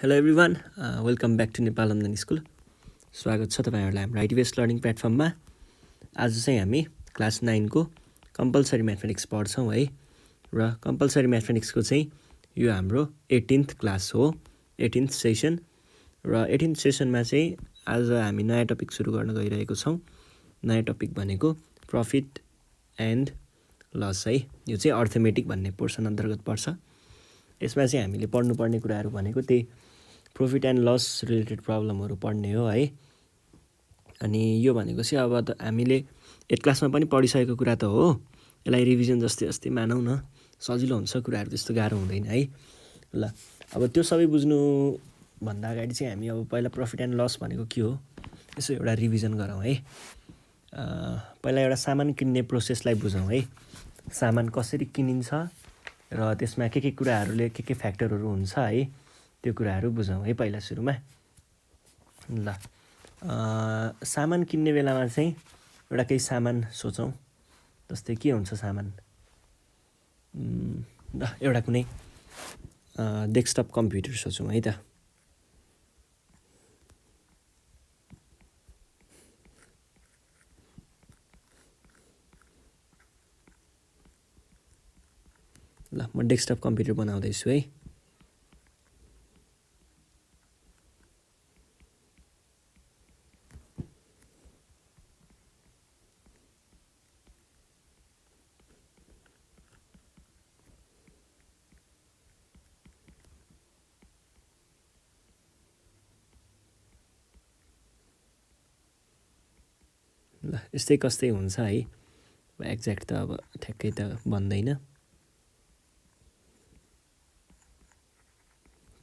Hello everyone, welcome back to Nepal online school. स्वागत छ तपाईँहरूलाई हाम्रो आइटी बेस्ड लर्निङ प्लेटफर्ममा। आज चाहिँ हामी क्लास 9 को कम्पलसरी म्याथमेटिक्स पढ्छौँ है। र कम्पलसरी म्याथमेटिक्सको चाहिँ यो हाम्रो 18th क्लास हो, 18th सेसन। र 18th सेसनमा चाहिँ आज हामी नयाँ टपिक सुरु गर्न गइरहेको छौँ। नयाँ टपिक भनेको प्रफिट एन्ड लस है। यो चाहिँ अर्थमेटिक भन्ने पोर्सन अन्तर्गत पर्छ। यसमा चाहिँ हामीले पढ्नुपर्ने कुराहरू भनेको त्यही प्रफिट एन्ड लस रिलेटेड प्रब्लमहरू पढ्ने हो है। अनि यो भनेको चाहिँ अब हामीले 8 क्लासमा पनि पढिसकेको कुरा त हो। यसलाई रिभिजन जस्तै जस्तै मानौँ न, सजिलो हुन्छ, कुराहरू त्यस्तो गाह्रो हुँदैन है। ल अब त्यो सबै बुझ्नु भन्दा अगाडि चाहिँ हामी अब पहिला प्रफिट एन्ड लस भनेको के हो यसो एउटा रिभिजन गरौँ है। पहिला एउटा सामान किन्ने प्रोसेसलाई बुझौँ है। सामान कसरी किनिन्छ र त्यसमा के कुराहरूले के फ्याक्टरहरू हुन्छ है, त्यो कुराहरू बुझौँ है पहिला सुरुमा। ल सामान किन्ने बेलामा चाहिँ एउटा केही सामान सोचौँ। जस्तै के हुन्छ सामान? एउटा कुनै डेस्कटप कम्प्युटर सोचौँ है त। ल म डेस्कटप कम्प्युटर बनाउँदैछु है। ल यस्तै कस्तै हुन्छ है। एक्ज्याक्ट त अब ठ्याक्कै त भन्दैन।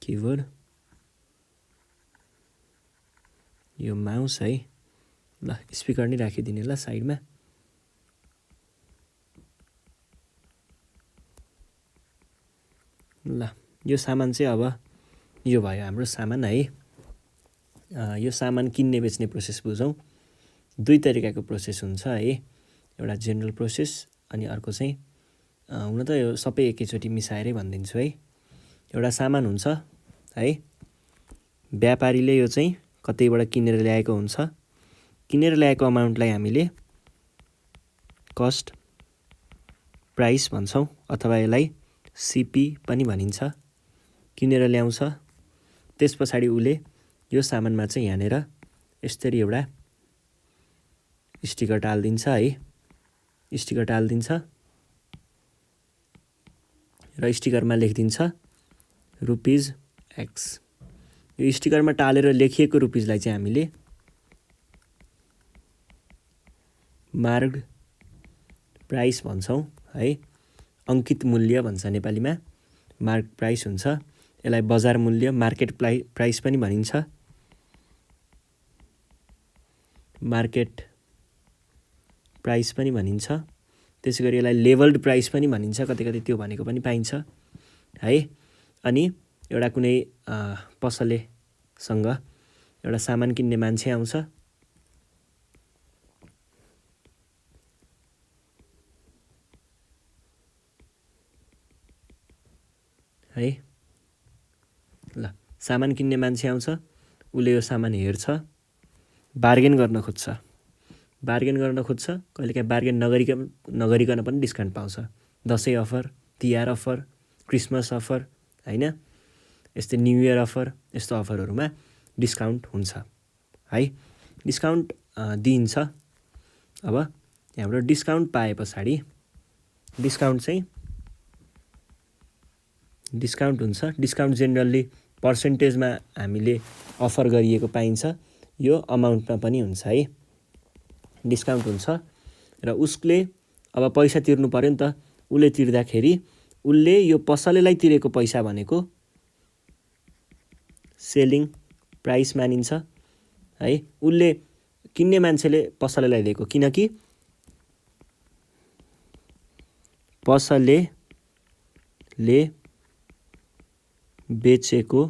किबोर्ड, यो माउस है। ल स्पिकर नै राखिदिने ल साइडमा। ल यो सामान चाहिँ अब यो भयो हाम्रो सामान है। यो सामान किन्ने बेच्ने प्रोसेस बुझौँ। दुई तरिकाको प्रोसेस हुन्छ है। एउटा जेनरल प्रोसेस अनि अर्को चाहिँ हुन त यो सबै एकैचोटि मिसाएरै भनिदिन्छु है। एउटा सामान हुन्छ है, व्यापारीले यो चाहिँ कतैबाट किनेर ल्याएको हुन्छ। किनेर ल्याएको अमाउन्टलाई हामीले कस्ट प्राइस भन्छौँ, अथवा यसलाई सिपी पनि भनिन्छ। किनेर ल्याउँछ, त्यस पछाडि उसले यो सामानमा चाहिँ यहाँनिर यसरी एउटा स्टिकर टालिदिन्छ है। स्टिकर टालिदिन्छ र स्टिकरमा लेखिदिन्छ रुपिज एक्स। यो स्टिकरमा टालेर लेखिएको रुपिजलाई चाहिँ हामीले मार्क प्राइस भन्छौँ है। अङ्कित मूल्य भन्छ नेपालीमा, मार्क प्राइस हुन्छ। यसलाई बजार मूल्य मार्केट प्राइस पनि भनिन्छ। मार्केट प्राइस पनि भनिन्छ। त्यसै गरी यसलाई लेभल्ड प्राइस पनि भनिन्छ, कतै कतै त्यो भनेको पनि पाइन्छ है। अनि एउटा कुनै पसलेसँग एउटा सामान किन्ने मान्छे आउँछ है। ल सामान किन्ने मान्छे आउँछ, उसले यो सामान हेर्छ, बार्गेन गर्न खोज्छ। कहिलेकाहीँ बार्गेन नगरिकन पनि डिस्काउन्ट पाउँछ। Dashain offer, Tihar offer, Christmas offer होइन, यस्तै न्यु इयर अफर, यस्तो अफरहरूमा डिस्काउन्ट हुन्छ है। डिस्काउन्ट दिइन्छ। अब यहाँबाट डिस्काउन्ट पाए पछाडि डिस्काउन्ट हुन्छ। डिस्काउन्ट जेनरली पर्सेन्टेजमा हामीले अफर गरिएको पाइन्छ, यो अमाउन्टमा पनि हुन्छ है। डिस्काउन्ट हुन्छ र उसले अब पैसा तिर्नु पर्यो नि त। उसले तिर्दाखेरि उसले यो पसलेलाई तिरेको पैसा भनेको सेलिङ प्राइस मानिन्छ है। उसले किन्ने मान्छेले पसलेलाई दिएको, किनकि पसलेले बेचेको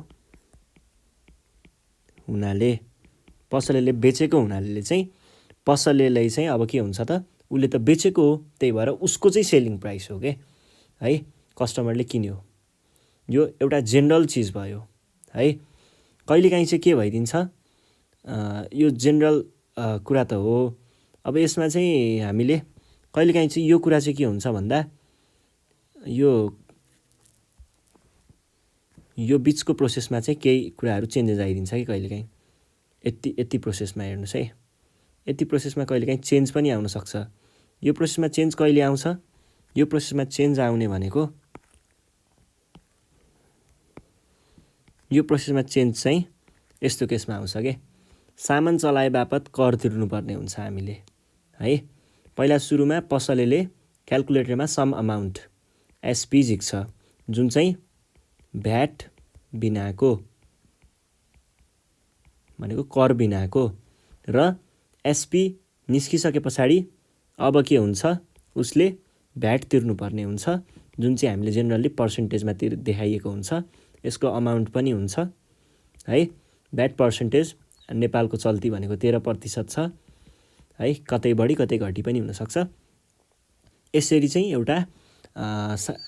हुनाले चाहिँ पसलेलाई चाहिँ अब के हुन्छ त, उसले त बेचेको हो, त्यही भएर उसको चाहिँ सेलिङ प्राइस हो के है। कस्टमरले किन्यो, यो एउटा जेनरल चिज भयो है। कहिलेकाहीँ चाहिँ के भइदिन्छ, यो जेनरल कुरा त हो। अब यसमा चाहिँ हामीले कहिलेकाहीँ चाहिँ यो कुरा चाहिँ के हुन्छ भन्दा यो बिचको प्रोसेसमा चाहिँ केही कुराहरू चेन्जेस आइदिन्छ कि कहिलेकाहीँ। यति प्रोसेसमा हेर्नुहोस् है, यति प्रोसेसमा कहिलेकाहीँ चेन्ज पनि आउन सक्छ। यो प्रोसेसमा चेन्ज कहिले आउँछ, यो प्रोसेसमा चेन्ज आउने भनेको यो प्रोसेसमा चेन्ज चाहिँ यस्तो केसमा आउँछ के, सामान चलाए बापत कर तिर्नुपर्ने हुन्छ हामीले है। पहिला सुरुमा पसलेले क्यालकुलेटरमा सम अमाउन्ट एसपी झिक्छ, जुन चाहिँ भ्याट बिनाको भनेको कर बिनाको, र एसपी निस्किसके पछाडि अब के हुन्छ, उसले भ्याट तिर्नुपर्ने हुन्छ, जुन चाहिँ हामीले जेनरली पर्सेन्टेजमा देखाइएको हुन्छ। यसको अमाउन्ट पनि हुन्छ है। भ्याट पर्सेन्टेज नेपालको चल्ती भनेको 13% छ है, कतै बढी कतै घटी पनि हुनसक्छ। यसरी चाहिँ एउटा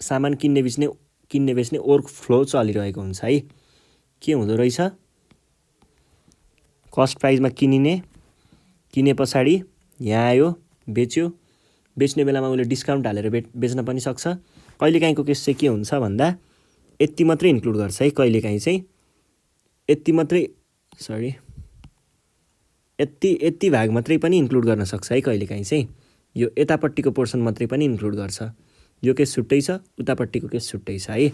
सामान किन्ने बेच्ने वर्क फ्लो चलिरहेको हुन्छ है। के हुँदो रहेछ, कस्ट प्राइसमा किने पछाडि यहाँ आयो, बेच्यो, बेच्ने बेलामा उसले डिस्काउन्ट हालेर बेच्न पनि सक्छ। कहिलेकाहीँको केस चाहिँ के हुन्छ भन्दा यति मात्रै इन्क्लुड गर्छ है, कहिलेकाहीँ चाहिँ यति भाग मात्रै पनि इन्क्लुड गर्न सक्छ है। कहिलेकाहीँ चाहिँ यो यतापट्टिको पोर्सन मात्रै पनि इन्क्लुड गर्छ। यो केस छुट्टै छ, उतापट्टिको केस छुट्टै छ है।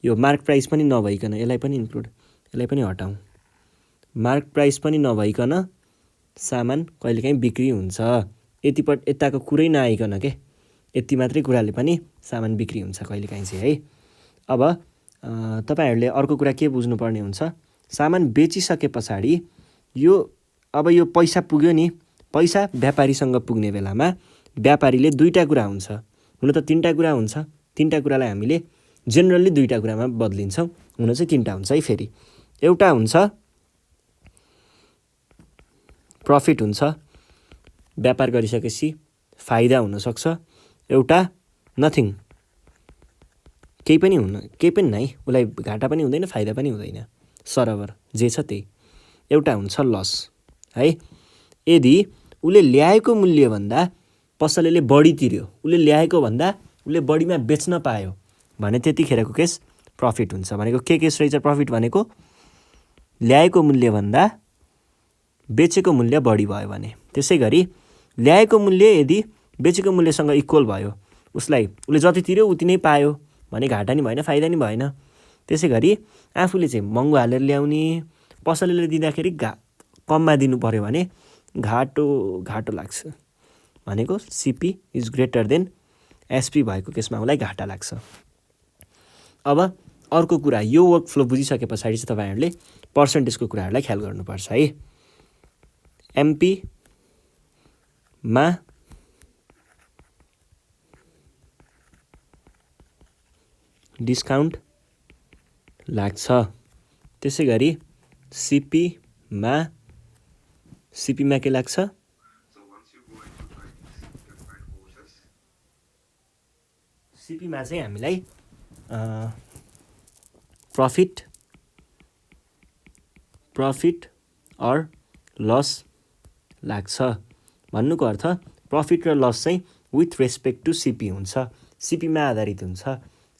यो मार्क प्राइस पनि नभइकन यसलाई पनि इन्क्लुड, यसलाई पनि हटाउँ। मार्क प्राइस पनि नभइकन सामान कहिलेकाहीँ बिक्री हुन्छ, यताको कुरै नआइकन के, यति मात्रै कुराले पनि सामान बिक्री हुन्छ कहिलेकाहीँ चाहिँ है। अब तपाईहरूले अर्को कुरा के बुझ्नुपर्ने हुन्छ, सामान बेचिसके पछाडि अब यो पैसा पुग्यो नि, पैसा व्यापारीसँग पुग्ने बेलामा व्यापारीले दुईवटा कुरा हुन्छ, हुन त तीनवटा कुरा हुन्छ। तीनवटा कुरालाई हामीले जेनरली दुईवटा कुरामा बदलिन्छौँ, हुन चाहिँ तीनवटा हुन्छ है। फेरि एउटा हुन्छ प्रफिट हुन्छ, व्यापार गरिसकेपछि फाइदा हुनसक्छ। एउटा नथिङ, केही पनि नै, उसलाई घाटा पनि हुँदैन फाइदा पनि हुँदैन, सरबर जे छ त्यही। एउटा हुन्छ लस है। यदि उसले ल्याएको मूल्यभन्दा पसलेले बढी तिर्यो, उसले ल्याएको भन्दा उसले बढीमा बेच्न पायो भने त्यतिखेरको केस प्रफिट हुन्छ। भनेको के केस रहेछ प्रफिट भनेको, ल्याएको मूल्यभन्दा बेचेको मूल्य बढी भयो भने। त्यसै गरी ल्याएको मूल्य यदि बेचेको मूल्यसँग इक्वल भयो, उसले जति तिर्यो उति नै पायो भने घाटा नि भएन फाइदा नि भएन। त्यसै गरी आफूले चाहिँ महँगो हालेर ल्याउने, पसलेले दिँदाखेरि कममा दिनु पर्यो भने घाटो लाग्छ। भनेको CP is greater than SP भएको केसमा उसलाई घाटा लाग्छ। अब अर्को कुरा, यो वर्क फ्लो बुझिसके पछाडि चाहिँ तपाईँहरूले पर्सेन्टेजको कुराहरूलाई ख्याल गर्नुपर्छ है। एमपीमा डिस्काउन्ट लाग्छ, त्यसै गरी सिपीमा के लाग्छ, सिपीमा चाहिँ हामीलाई प्रफिट अर लस लाग्छ। भन्नुको अर्थ प्रफिट र लस चाहिँ विथ रेस्पेक्ट टु सिपी हुन्छ, सिपीमा आधारित हुन्छ।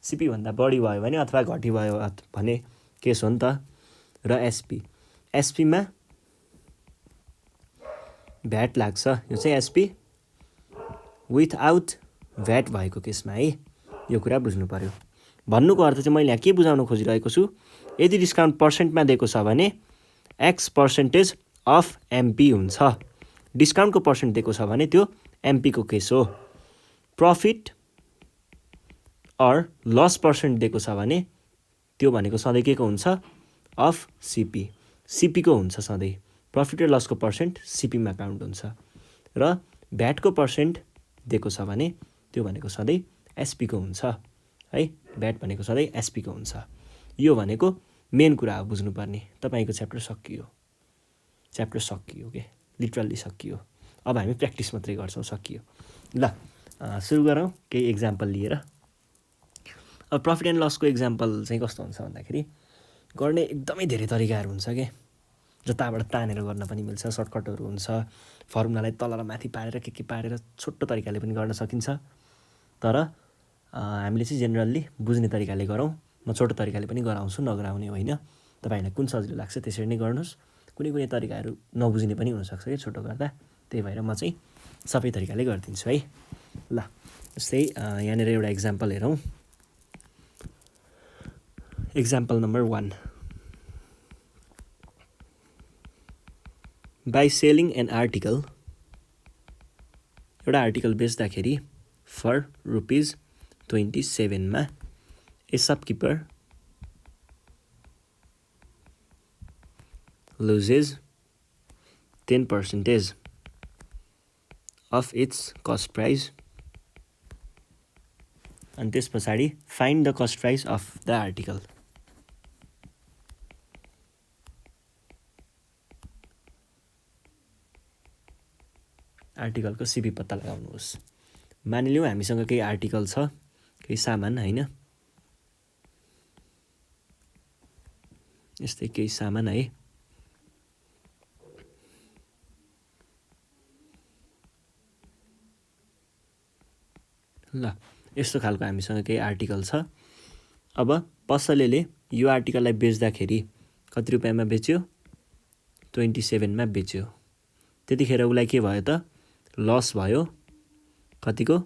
सिपीभन्दा बढी भयो भने अथवा घटी भयो भने केस हो नि त। र एसपीमा भ्याट लाग्छ, यो चाहिँ एसपी विथआउट भ्याट भएको केसमा है। यो कुरा बुझ्नु पर्यो। भन्नुको अर्थ चाहिँ मैले यहाँ के बुझाउन खोजिरहेको छु, यदि डिस्काउन्ट पर्सेन्टमा दिएको छ भने X% अफ एमपी हुन्छ, डिस्काउन्टको पर्सेन्ट दिएको छ भने त्यो एमपीको केस हो। प्रफिट अर लस पर्सेन्ट दिएको छ भने त्यो भनेको सधैँ के को हुन्छ, अफ सिपीको हुन्छ सधैँ। प्रफिट र लसको पर्सेन्ट सिपीमा काउन्ट हुन्छ। र भ्याटको पर्सेन्ट दिएको छ भने त्यो भनेको सधैँ एसपीको हुन्छ है। भ्याट भनेको सधैँ एसपीको हुन्छ। यो भनेको मेन कुरा हो बुझ्नुपर्ने। तपाईँको च्याप्टर सकियो के, लिटरल्ली सकियो। अब हामी प्र्याक्टिस मात्रै गर्छौँ, सकियो। ल सुरु गरौँ केही इक्जाम्पल लिएर। अब प्रफिट एन्ड लसको इक्जाम्पल चाहिँ कस्तो हुन्छ भन्दाखेरि, गर्ने एकदमै धेरै तरिकाहरू हुन्छ के, जताबाट तानेर गर्न पनि मिल्छ, सर्टकटहरू हुन्छ, फर्मुलालाई तल र माथि पारेर के पारेर छोटो तरिकाले पनि गर्न सकिन्छ। तर हामीले चाहिँ जेनरल्ली बुझ्ने तरिकाले गरौँ। म छोटो तरिकाले पनि गराउँछु, नगराउने होइन। तपाईँहरूलाई कुन सजिलो लाग्छ त्यसरी नै गर्नुहोस्। कुनै कुनै तरिकाहरू नबुझ्ने पनि हुनसक्छ कि छोटो गर्दा, त्यही भएर म चाहिँ सबै तरिकाले गरिदिन्छु है। ल जस्तै यहाँनिर एउटा इक्जाम्पल हेरौँ। Example number 1, by selling an article, एउटा आर्टिकल बेच्दाखेरि फर ₹27 मा ए शपकिपर loses 10% of its cost price, अनि त्यस पछाडि find the cost price of the article. आर्टिकलको सिपी पत्ता लगाउनुहोस्। मानिलिउँ हामीसँग केही आर्टिकल छ, केही सामान होइन, यस्तै केही सामान है। ल यस्तो खालको हामीसँग केही आर्टिकल छ। अब पसलेले यो आर्टिकललाई बेच्दाखेरि कति रुपियाँमा बेच्यो? 27 मा बेच्यो। त्यतिखेर उसलाई के भयो त? लस भयो। कतिको?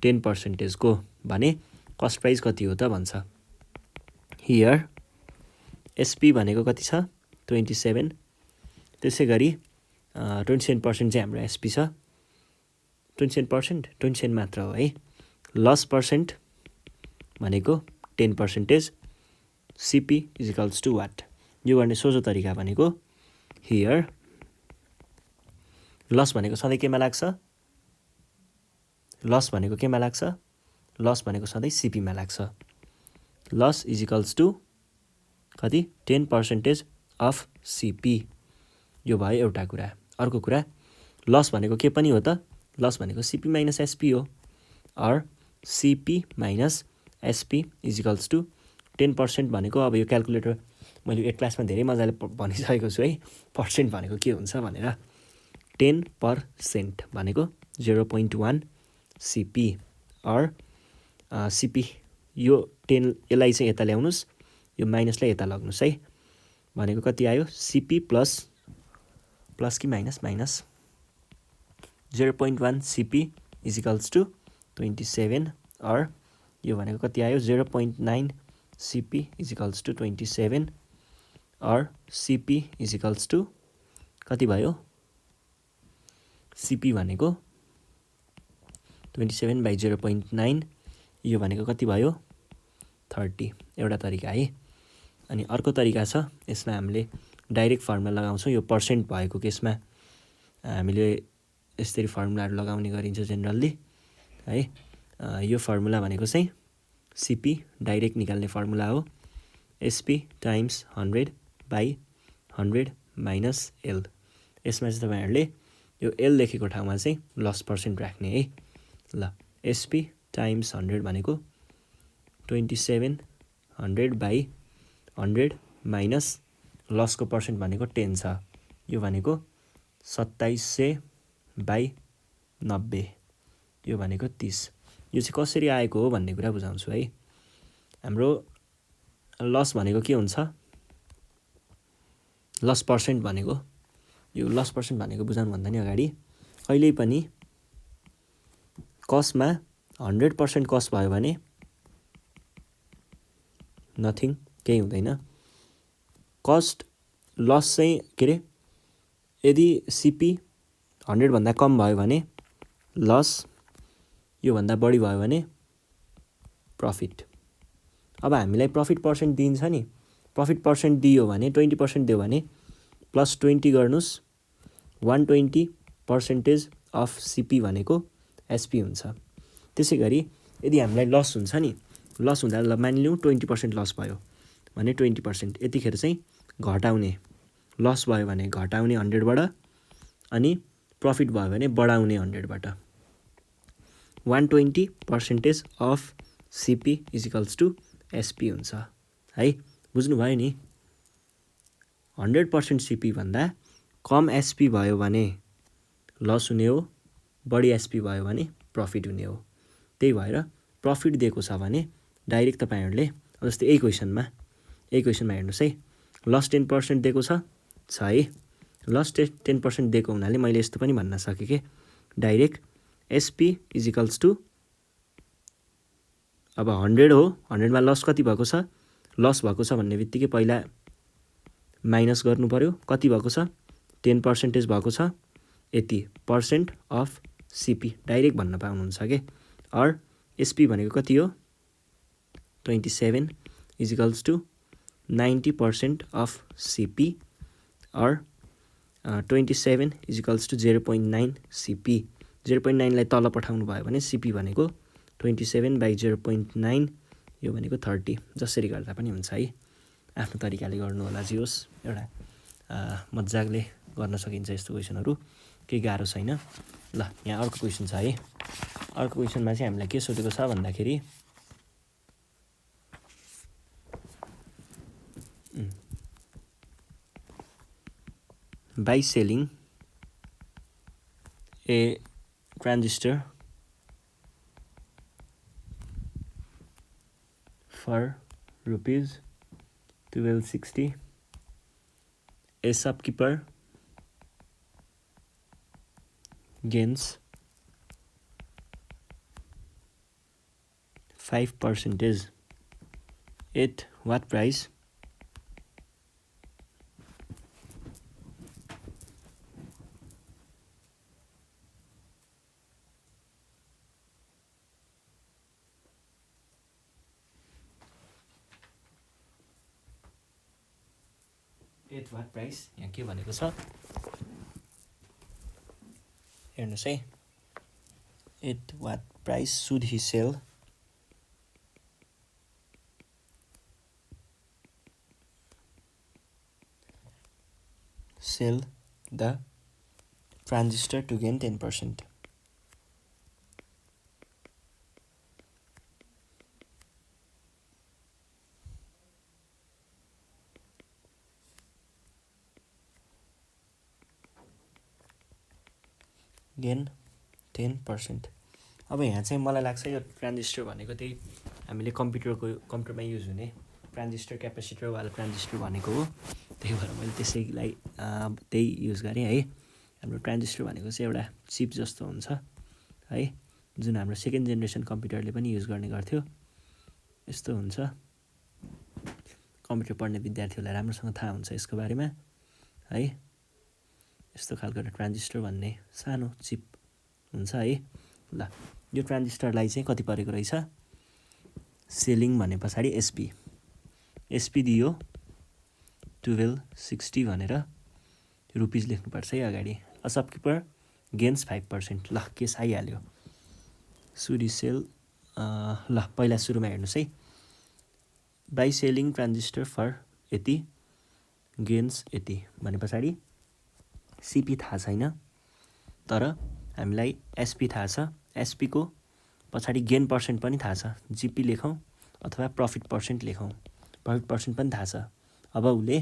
10% को। भने कस्ट प्राइस कति हो त भन्छ। हियर एसपी भनेको कति छ? 27। त्यसै गरी 27% चाहिँ हाम्रो एसपी छ। 27% मात्र हो है। लस पर्सेन्ट भनेको 10%। CP is equals to what? यो गर्ने सोझो तरिका भनेको हियर लस भनेको सधैँ केमा लाग्छ? लस भनेको केमा लाग्छ? लस भनेको सधैँ सिपीमा लाग्छ। लस इज इक्वल्स टु कति? 10% अफ सिपी। यो भयो एउटा कुरा। अर्को कुरा, लस भनेको के पनि हो त? लस भनेको सिपी माइनस एसपी हो। Or CP minus SP is equals to 10% भनेको, अब यो क्यालकुलेटर मैले 8 क्लासमा धेरै मजाले भनिसकेको छु है, पर्सेन्ट भनेको के हुन्छ भनेर। 10% भनेको 0.1 सिपी अर सिपी। यो 10 यसलाई चाहिँ यता ल्याउनुहोस्, यो माइनसलाई यता लग्नुहोस् है। भनेको कति आयो? सिपी प्लस कि minus 0.1 CP is equals to 27 or यो भनेको कति आयो? 0.9 CP is equals to 27 or CP is equals to कति भयो? सिपी भनेको 27/0.9, यो भनेको कति भयो? 30। एउटा तरिका है। अनि अर्को तरिका छ, यसमा हामीले डाइरेक्ट फर्मुला लगाउँछौँ। यो पर्सेन्ट भएको केसमा हामीले यसरी फर्मुलाहरू लगाउने गरिन्छ जेनरल्ली है। यो फर्मुला भनेको चाहिँ सिपी डाइरेक्ट निकाल्ने फर्मुला हो। SP times 100/100 minus L. यसमा चाहिँ तपाईँहरूले यो एल लेखेको ठाउँमा चाहिँ लस पर्सेन्ट राख्ने है। ल एसपी टाइम्स 100 भनेको 2700/100 माइनस लसको पर्सेन्ट भनेको 10 छ। यो भनेको 2700/90, यो भनेको 30। यो चाहिँ कसरी आएको हो भन्ने कुरा बुझाउँछु है। हाम्रो लस भनेको के हुन्छ? लस पर्सेन्ट भनेको, यो लस पर्सेन्ट भनेको बुझाउनुभन्दा नि अगाडि कहिल्यै पनि कस्टमा 100% कस्ट भयो भने नथिङ, केही हुँदैन। कस्ट लस चाहिँ के अरे, यदि सिपी 100 भन्दा कम भयो भने लस, योभन्दा बढी भयो भने प्रफिट। अब हामीलाई प्रफिट पर्सेन्ट दिन्छ नि, प्रफिट पर्सेन्ट दियो भने 20% दियो भने प्लस 20 गर्नुहोस्, 120% अफ सिपी भनेको एसपी हुन्छ। त्यसै गरी यदि हामीलाई लस हुन्छ नि, लस हुँदा ल मानिलिउँ 20% लस भयो भने 20%, यतिखेर चाहिँ घटाउने, लस भयो भने घटाउने 100बाट, अनि प्रफिट भयो भने बढाउने 100बाट। 120% of CP is equals to SP हुन्छ है। बुझ्नुभयो नि 100% सिपी भन्दा कम एसपी भयो भने लस हुने हो, बढी एसपी भयो भने प्रफिट हुने हो। त्यही भएर प्रफिट दिएको छ भने डाइरेक्ट तपाईँहरूले जस्तै यही क्वेसनमा हेर्नुहोस् है, लस 10% दिएको छ है, लस 10% दिएको हुनाले मैले यस्तो पनि भन्न सकेँ कि direct SP is equals to अब 100 हो, 100मा लस कति भएको छ, लस भएको छ भन्ने बित्तिकै पहिला माइनस गर्नु पर्यो, कति भएको छ 10% भएको छ, यति पर्सेन्ट अफ सिपी डाइरेक्ट भन्न पाउनुहुन्छ कि। अर एसपी भनेको कति हो 27 is equals to 90% of CP or 27 is equals to 0.9 CP. 0.9लाई तल पठाउनु भयो भने सिपी भनेको 27/0.9 यो भनेको 30, जसरी गर्दा पनि हुन्छ है। आफ्नो तरिकाले गर्नु होला, जे होस् एउटा मजाकले गर्न सकिन्छ यस्तो क्वेसनहरू, केही गाह्रो छैन। ल यहाँ अर्को क्वेसन छ है। अर्को क्वेसनमा चाहिँ हामीलाई के सोधेको छ भन्दाखेरि by selling a transistor for rupees 1260, a shopkeeper gains 5% at what price? At what price, यहाँ के भनेको छ हेर्नुहोस् है। At what price should he sell the transistor to gain 10%। Gain 10%। अब यहाँ चाहिँ मलाई लाग्छ यो ट्रान्जिस्टर भनेको त्यही हामीले कम्प्युटरमा युज हुने ट्रान्जिस्टर क्यापेसिटर वाला ट्रान्जिस्टर भनेको हो। त्यही भएर मैले त्यसैलाई त्यही युज गरेँ है। हाम्रो ट्रान्जिस्टर भनेको चाहिँ एउटा चिप जस्तो हुन्छ है, जुन हाम्रो सेकेन्ड जेनेरेसन कम्प्युटरले पनि युज गर्ने गर्थ्यो। यस्तो हुन्छ, कम्प्युटर पढ्ने विद्यार्थीहरूलाई राम्रोसँग थाहा हुन्छ यसको बारेमा है। यस्तो खालको ट्रान्जिस्टर भन्ने सानो चिप हुन्छ है। ल यो ट्रान्जिस्टरलाई चाहिँ कति परेको रहेछ, सेलिङ भने पछाडि एसपी दियो 1260 भनेर रुपिज लेख्नुपर्छ है अगाडि। A shopkeeper gains 5%। ल केस आइहाल्यो, सुडी सेल। ल पहिला सुरुमा हेर्नुहोस् है, बाई सेलिङ ट्रान्जिस्टर फर यति गेन्स यति भने पछाडि सिपी थाहा छैन, तर हामीलाई एसपी थाहा छ। एसपीको पछाडि गेन पर्सेन्ट पनि थाहा छ, जिपी लेखौँ अथवा प्रफिट पर्सेन्ट लेखौँ। प्रफिट पर्सेन्ट पनि थाहा छ। अब उसले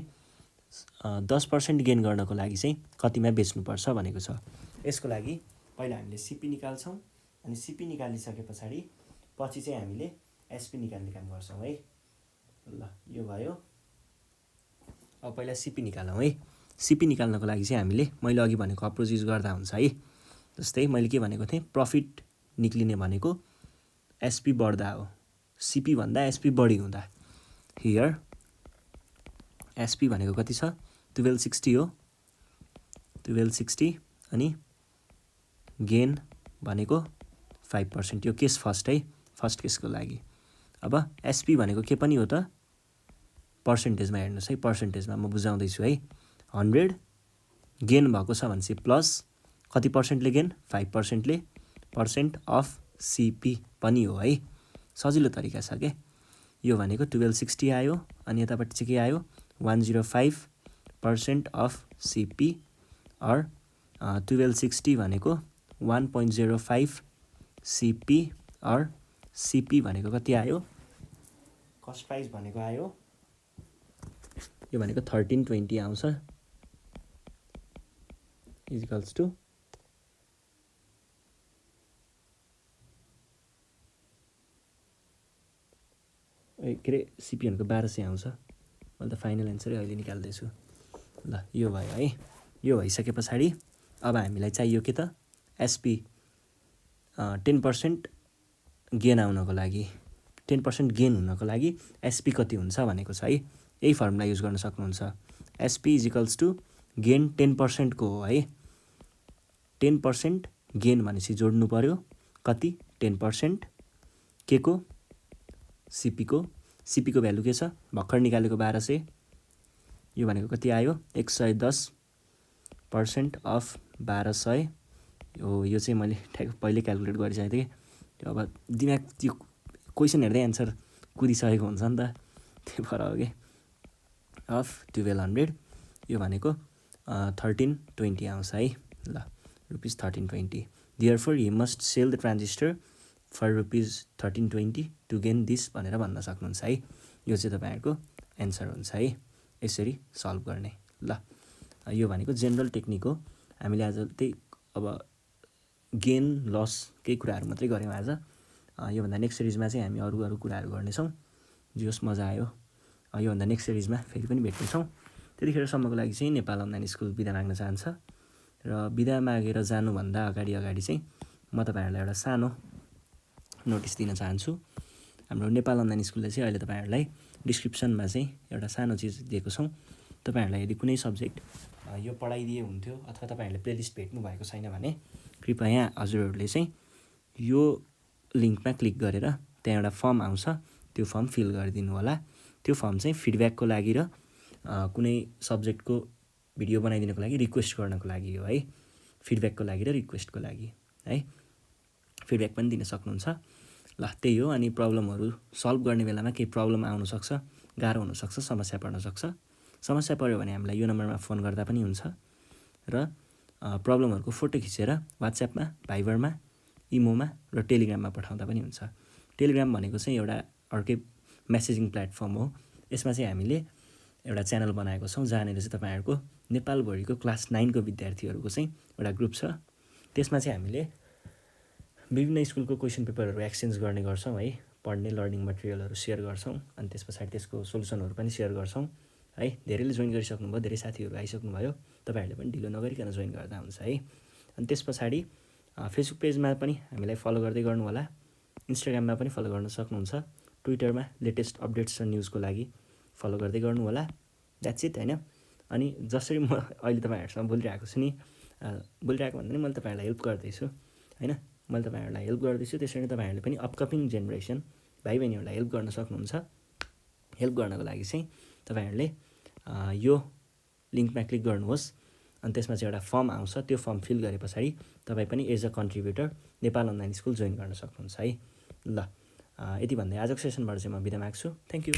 10% गेन गर्नको लागि चाहिँ कतिमा बेच्नुपर्छ भनेको छ। यसको लागि पहिला हामीले सिपी निकाल्छौँ, अनि सिपी निकालिसके पछाडि पछि चाहिँ हामीले एसपी निकाल्ने काम गर्छौँ है। ल यो भयो। अब पहिला सिपी निकालौँ है। सिपी निकाल्नको लागि चाहिँ हामीले मैले अघि भनेको अप्रोच युज गर्दा हुन्छ है। जस्तै मैले के भनेको थिएँ, प्रफिट निक्लिने भनेको एसपी बढ्दा हो, सिपी भन्दा एसपी बढी हुँदा। हियर एसपी भनेको कति छ 1260 हो, 1260 अनि गेन भनेको 5%। यो केस फर्स्ट है, फर्स्ट केसको लागि। अब एसपी भनेको के पनि हो त, पर्सेन्टेजमा हेर्नुहोस् है, पर्सेन्टेजमा म बुझाउँदैछु है। 100 गेन भएको छ भनेपछि प्लस कति पर्सेन्टले गेन, 5%ले पर्सेन्ट अफ सिपी पनि हो है। सजिलो तरिका छ क्या। यो भनेको 1260 आयो, अनि यतापट्टि चाहिँ के आयो 105% अफ सिपी अर 1260 भनेको 1.05 सिपी अर सिपी भनेको कति आयो, कस्ट प्राइस भनेको आयो यो भनेको 1320 आउँछ इजिकल्स टु के अरे सिपी भनेको 1200 आउँछ। मैले त फाइनल एन्सरै अहिले निकाल्दैछु। ल यो भयो है। यो भइसके पछाडि अब हामीलाई चाहियो के त एसपी 10% गेन आउनको लागि 10% गेन हुनको लागि एसपी कति हुन्छ भनेको छ है। यही फर्मुला युज गर्न सक्नुहुन्छ। एसपी इजिकल्स टु गेन 10% को हो है। 10% गेन भनेपछि जोड्नु पर्यो कति 10% के को सिपी को। सिपी को भ्यालु के छ भर्खर निकालेको 1200। यो भनेको कति आयो 110% अफ 1200 हो। यो चाहिँ मैले ठ्याक्क पहिले क्यालकुलेट गरिसकेको थिएँ। त्यो अब दिमाग त्यो क्वेसन हेर्दै एन्सर कुदिसकेको हुन्छ नि त, त्यही भएर हो कि। अफ 1200 यो भनेको 1320 आउँछ है। ल rupees 1320। Therefore you must sell the transistor for rupees 1320 to gain this भनेर भन्न सक्नुहुन्छ है। यो चाहिँ तपाईँहरूको एन्सर हुन्छ है यसरी सल्भ गर्ने। ल यो भनेको जेनरल टेक्निक हो। हामीले आज त्यही अब गेन लस केही कुराहरू मात्रै गऱ्यौँ आज। योभन्दा नेक्स्ट सिरिजमा चाहिँ हामी अरू कुराहरू गर्नेछौँ। जोस् मजा आयो। योभन्दा नेक्स्ट सिरिजमा फेरि पनि भेट्नेछौँ। त्यतिखेरसम्मको लागि चाहिँ नेपाल अनलाइन स्कुल बिदा माग्न चाहन्छ र बिदा मागेर जानुभन्दा अगाडि चाहिँ म तपाईँहरूलाई एउटा सानो नोटिस दिन चाहन्छु। हाम्रो नेपाल अनलाइन स्कुलले चाहिँ अहिले तपाईँहरूलाई डिस्क्रिप्सनमा चाहिँ एउटा सानो चिज दिएको छौँ। तपाईँहरूलाई यदि कुनै सब्जेक्ट यो पढाइदिए हुन्थ्यो अथवा तपाईँहरूले प्लेलिस्ट भेट्नु भएको छैन भने कृपया हजुरहरूले चाहिँ यो लिङ्कमा क्लिक गरेर त्यहाँ एउटा फर्म आउँछ, त्यो फर्म फिल गरिदिनु होला। त्यो फर्म चाहिँ फिडब्याकको लागि र कुनै सब्जेक्टको भिडियो बनाइदिनको लागि रिक्वेस्ट गर्नको लागि हो है। फिडब्याकको लागि र रिक्वेस्टको लागि है। फिडब्याक पनि दिन सक्नुहुन्छ। ल त्यही हो। अनि प्रब्लमहरू सल्भ गर्ने बेलामा केही प्रब्लम आउनसक्छ, गाह्रो हुनसक्छ, समस्या पर्न सक्छ। समस्या पऱ्यो भने हामीलाई यो नम्बरमा फोन गर्दा पनि हुन्छ र प्रब्लमहरूको फोटो खिचेर वाट्सएपमा, भाइबरमा, इमोमा र टेलिग्राममा पठाउँदा पनि हुन्छ। टेलिग्राम भनेको चाहिँ एउटा अर्कै मेसेजिङ प्लेटफर्म हो। यसमा चाहिँ हामीले एउटा च्यानल बनाएको छौँ जहाँनिर चाहिँ तपाईँहरूको नेपालभरिको क्लास 9 को विद्यार्थीहरूको चाहिँ एउटा ग्रुप छ। त्यसमा चाहिँ हामीले विभिन्न स्कुलको क्वेसन पेपरहरू एक्सचेन्ज गर्ने गर्छौँ है। पढ्ने लर्निङ मटेरियलहरू सेयर गर्छौँ अनि त्यस पछाडि त्यसको सोल्युसनहरू पनि सेयर गर्छौँ है। धेरैले जोइन गरिसक्नुभयो, धेरै साथीहरू आइसक्नुभयो। तपाईँहरूले पनि ढिलो नगरिकन जोइन गर्दा हुन्छ है। अनि त्यस पछाडि फेसबुक पेजमा पनि हामीलाई फलो गर्दै गर्नु होला। इन्स्टाग्राममा पनि फलो गर्न सक्नुहुन्छ। ट्विटरमा लेटेस्ट अपडेट्स र न्युजको लागि फलो गर्दै गर्नु होला। द्याट्स इट होइन। अनि जसरी म अहिले तपाईँहरूसँग बोलिरहेको छु नि, बोलिरहेको भन्दा नि मैले तपाईँहरूलाई हेल्प गर्दैछु होइन। मैले तपाईँहरूलाई हेल्प गर्दैछु, त्यसरी नै तपाईँहरूले पनि अपकमिङ जेनेरेसन भाइ बहिनीहरूलाई हेल्प गर्न सक्नुहुन्छ। हेल्प गर्नको लागि चाहिँ तपाईँहरूले यो लिङ्कमा क्लिक गर्नुहोस् अनि त्यसमा चाहिँ एउटा फर्म आउँछ। त्यो फर्म फिल गरे पछाडि तपाईँ पनि as a contributor Nepal online school join गर्न सक्नुहुन्छ है। ल यति भन्दै आजको सेसनबाट चाहिँ म बिदा माग्छु। Thank you.